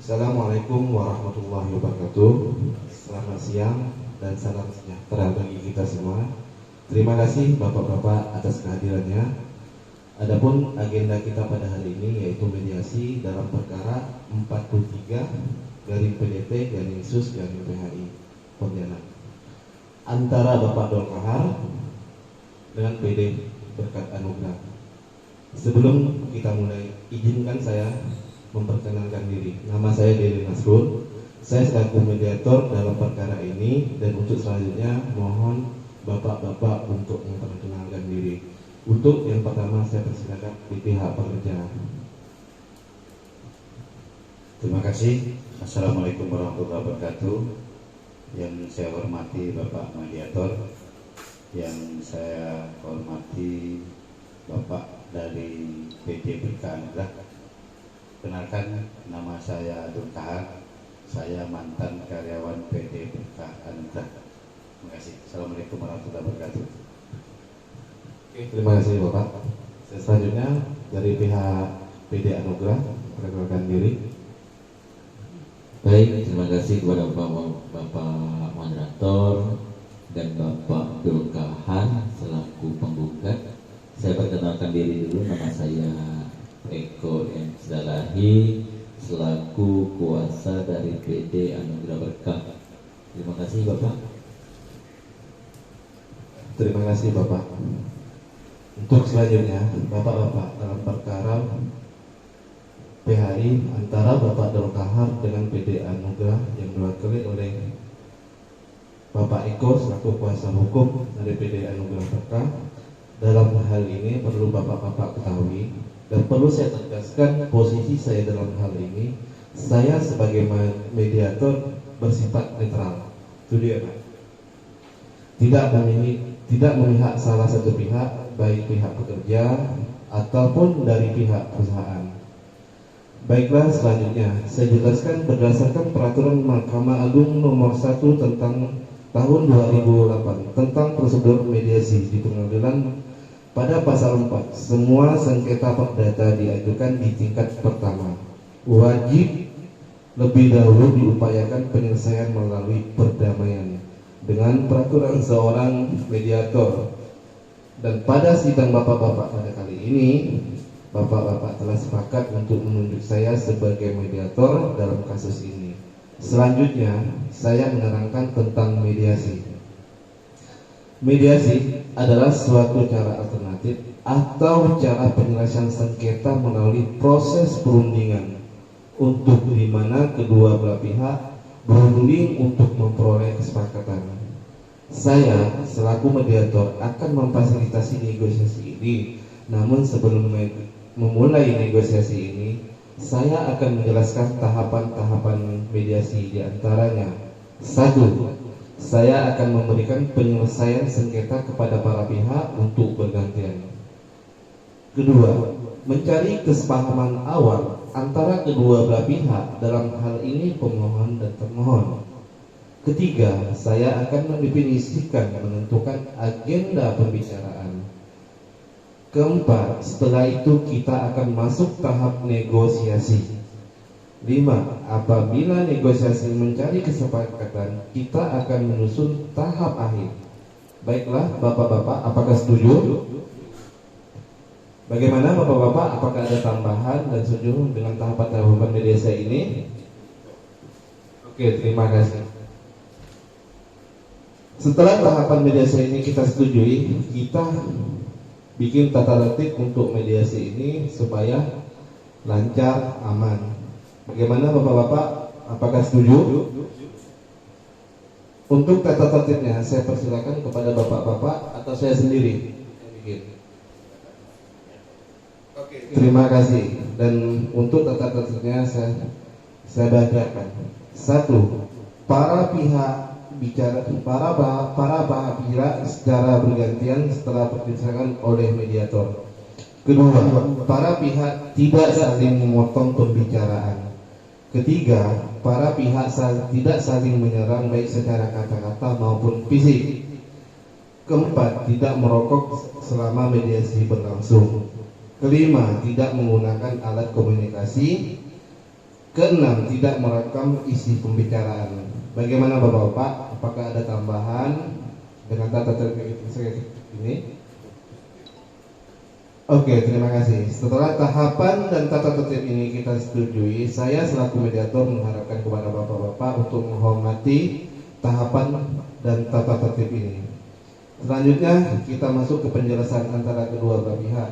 Assalamualaikum warahmatullahi wabarakatuh. Selamat siang dan salam sejahtera bagi kita semua. Terima kasih Bapak-bapak atas kehadirannya. Adapun agenda kita pada hari ini yaitu mediasi dalam perkara 43 garing PDT garing SUS garing PHI Pontianak antara Bapak Dol Kahar dengan PD Berkat Anugrah. Sebelum kita mulai, izinkan saya memperkenalkan diri. Nama saya Deli Nasrul. Saya selaku mediator dalam perkara ini, dan untuk selanjutnya mohon bapak-bapak untuk memperkenalkan diri. Untuk yang pertama saya persilakan di pihak pekerja. Terima kasih. Assalamualaikum warahmatullahi wabarakatuh. Yang saya hormati Bapak Mediator, yang saya hormati Bapak dari PD Berkah Anugrah. Kenalkan, nama saya Dul Kahar. Saya mantan karyawan PD Berkah Anugrah. Terima kasih. Assalamualaikum warahmatullahi wabarakatuh. Oke, terima kasih Bapak. Selanjutnya dari pihak PD Anugrah, perkenalkan diri. Baik, terima kasih kepada Bapak moderator dan Bapak Dul Kahar selaku penggugat. Saya perkenalkan diri dulu, nama saya Eko M. Zalahi selaku kuasa dari PD Anugrah Berkah. Terima kasih Bapak. Terima kasih Bapak. Untuk selanjutnya, Bapak-bapak dalam perkara PHI antara Bapak Dol Kahar dengan PD Anugrah yang diwakili oleh Bapak Eko selaku kuasa hukum dari PD Anugrah Berkah. Dalam hal ini perlu Bapak-bapak ketahui dan perlu saya tegaskan, posisi saya dalam hal ini, saya sebagai mediator bersifat netral. Itu dia, Pak. Tidak memihak salah satu pihak, baik pihak pekerja ataupun dari pihak perusahaan. Baiklah, selanjutnya saya jelaskan berdasarkan peraturan Mahkamah Agung nomor 1 tentang tahun 2008 tentang prosedur mediasi di pengadilan. Pada pasal 4, semua sengketa perdata diajukan di tingkat pertama wajib lebih dahulu diupayakan penyelesaian melalui perdamaian dengan peraturan seorang mediator. Dan pada sidang bapak-bapak pada kali ini, bapak-bapak telah sepakat untuk menunjuk saya sebagai mediator dalam kasus ini. Selanjutnya, saya menerangkan tentang mediasi. Mediasi adalah suatu cara alternatif atau cara penyelesaian sengketa melalui proses perundingan untuk di mana kedua belah pihak berunding untuk memperoleh kesepakatan. Saya selaku mediator akan memfasilitasi negosiasi ini. Namun sebelum memulai negosiasi ini, saya akan menjelaskan tahapan-tahapan mediasi, di antaranya: 1. Saya akan memberikan penyelesaian sengketa kepada para pihak untuk bergantian. Kedua, mencari kesepahaman awal antara kedua belah pihak, dalam hal ini pemohon dan termohon. Ketiga, saya akan mendefinisikan, menentukan agenda pembicaraan. Keempat, setelah itu kita akan masuk tahap negosiasi. 5. Apabila negosiasi mencari kesepakatan, kita akan menyusun tahap akhir. Baiklah, bapak-bapak, apakah setuju? Bagaimana bapak-bapak, apakah ada tambahan dan setuju dengan tahapan-tahapan mediasi ini? Oke, terima kasih. Setelah tahapan mediasi ini kita setujui, kita bikin tata tertib untuk mediasi ini supaya lancar, aman. Bagaimana bapak-bapak, apakah setuju? Untuk tata tertibnya saya persilakan kepada bapak-bapak atau saya sendiri yang bikin. Oke, terima kasih. Dan untuk tata tertibnya saya bacakan. 1. Para pihak bicara, para pihak secara bergantian setelah diperbincangkan oleh mediator. Kedua, para pihak tidak saling memotong pembicaraan. Ketiga, para pihak tidak saling menyerang baik secara kata-kata maupun fisik. Keempat, tidak merokok selama mediasi berlangsung. Kelima, tidak menggunakan alat komunikasi. Keenam, tidak merekam isi pembicaraan. Bagaimana Bapak-Bapak? Apakah ada tambahan dengan tata tertib ini? Oke, terima kasih. Setelah tahapan dan tata tertib ini kita setujui, saya selaku mediator mengharapkan kepada Bapak-Bapak untuk menghormati tahapan dan tata tertib ini. Selanjutnya kita masuk ke penjelasan antara kedua belah pihak.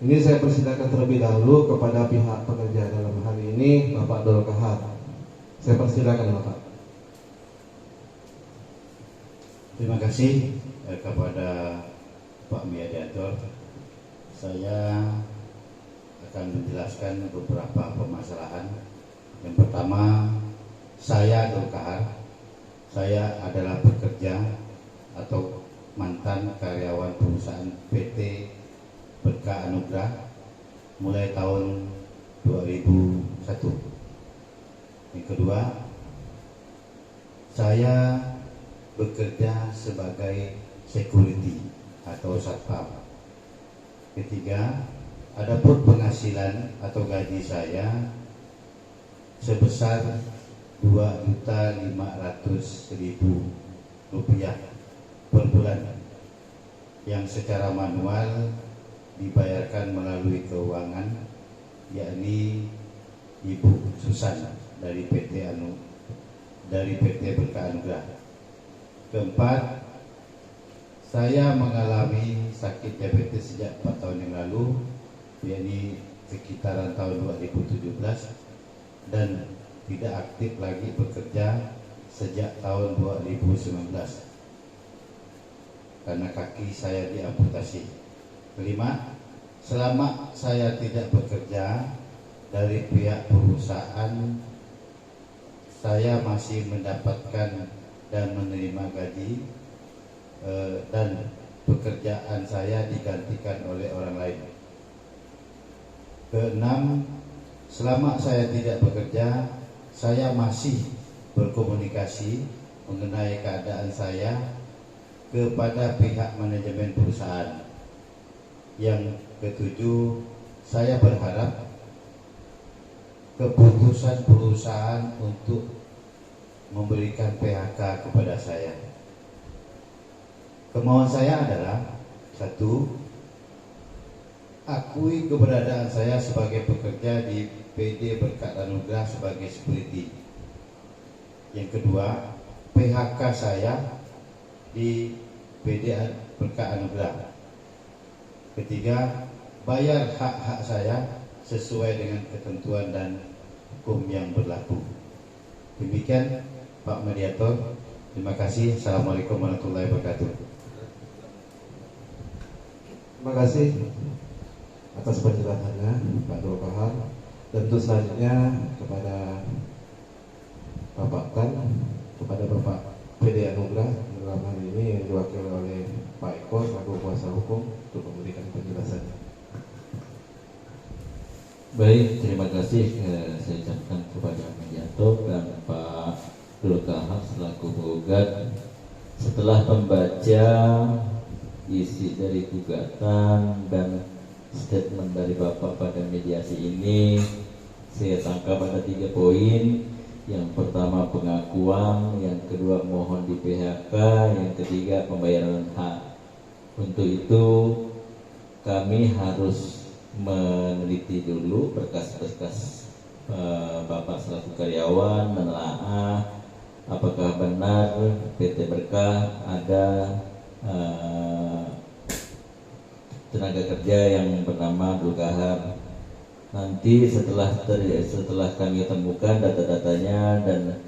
Ini saya persilakan terlebih dahulu kepada pihak pekerja, dalam hal ini Bapak Dol Kahar. Saya persilakan Bapak. Terima kasih kepada Pak Mediator. Saya akan menjelaskan beberapa permasalahan. Yang pertama, saya Dol Kahar. Saya adalah pekerja atau mantan karyawan perusahaan PT Berkah Anugrah mulai tahun 2001. Yang kedua, saya bekerja sebagai security atau satpam. Ketiga, adapun penghasilan atau gaji saya sebesar Rp2.500.000 per bulan, yang secara manual dibayarkan melalui keuangan, yakni Ibu Susan dari PT Berkah Anugrah. Keempat, saya mengalami sakit diabetes sejak 4 tahun yang lalu, yakni sekitaran tahun 2017, dan tidak aktif lagi bekerja sejak tahun 2019 karena kaki saya diamputasi. Kelima, selama saya tidak bekerja dari pihak perusahaan, saya masih mendapatkan dan menerima gaji dan pekerjaan saya digantikan oleh orang lain. Keenam, selama saya tidak bekerja, saya masih berkomunikasi mengenai keadaan saya kepada pihak manajemen perusahaan. Yang ketujuh, saya berharap keputusan perusahaan untuk memberikan PHK kepada saya. Kemauan saya adalah: satu, akui keberadaan saya sebagai pekerja di PD Berkah Anugrah sebagai security. Yang kedua, PHK saya di PD Berkah Anugrah. Ketiga, bayar hak-hak saya sesuai dengan ketentuan dan hukum yang berlaku. Demikian Pak Mediator. Terima kasih. Assalamualaikum warahmatullahi wabarakatuh. Terima kasih atas penjelasannya Pak Dol Kahar. Dan untuk selanjutnya kepada Bapak Tan, kepada Bapak PD Anugrah, dalam hal ini yang diwakili oleh Pak Eko selaku kuasa hukum untuk memberikan penjelasannya. Baik, terima kasih saya ucapkan kepada mediator dan Pak Dol Kahar selaku penggugat. Setelah membaca isi dari gugatan dan statement dari Bapak pada mediasi ini, saya tangkap ada 3 poin. Yang pertama pengakuan, yang kedua mohon di PHK, yang ketiga pembayaran hak. Untuk itu kami harus meneliti dulu berkas-berkas Bapak selaku karyawan, menelaah apakah benar PT Berkah ada tenaga kerja yang bernama Dol Kahar. Nanti setelah kami temukan data-datanya dan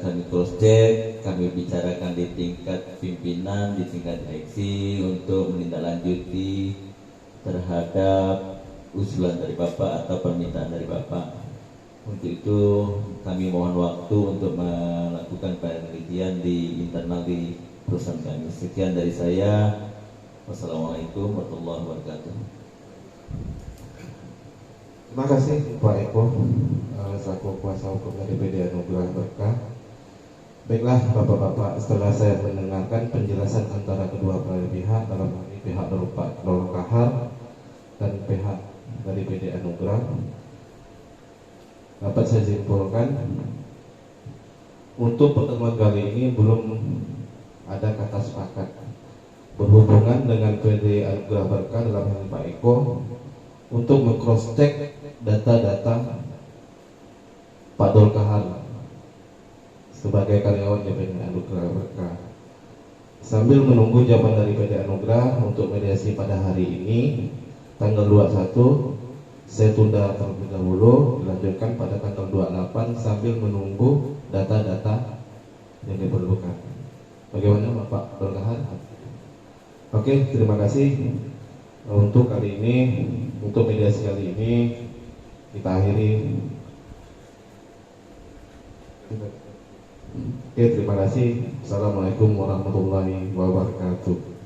kami cross check, kami bicarakan di tingkat pimpinan, di tingkat direksi untuk menindaklanjuti terhadap usulan dari Bapak atau permintaan dari Bapak. Untuk itu kami mohon waktu untuk melakukan penelitian di internal di perusahaan kami. Sekian dari saya. Wassalamualaikum warahmatullahi wabarakatuh. Terima kasih Pak Eko selaku kuasa hukum dari PD Anugrah Berkah. Baiklah Bapak-bapak, setelah saya mendengarkan penjelasan antara kedua belah pihak, dalam hal ini pihak Pak Dol Kahar dan pihak dari PD Anugrah, dapat saya simpulkan untuk pertemuan kali ini belum ada kata sepakat berhubungan dengan PD Anugerah Berkah dalam hal Pak Eko untuk meng-cross check data-data Pak Dolkahar sebagai karyawan PD Anugerah Berkah. Sambil menunggu jawaban dari PD Anugerah untuk mediasi pada hari ini tanggal 21, saya tunda terlebih dahulu, dilanjutkan pada tanggal 28 sambil menunggu data-data yang diperlukan. Bagaimana Bapak Dolkahar? Oke, terima kasih untuk kali ini, untuk mediasi kali ini kita akhiri. Oke, terima kasih. Assalamualaikum warahmatullahi wabarakatuh.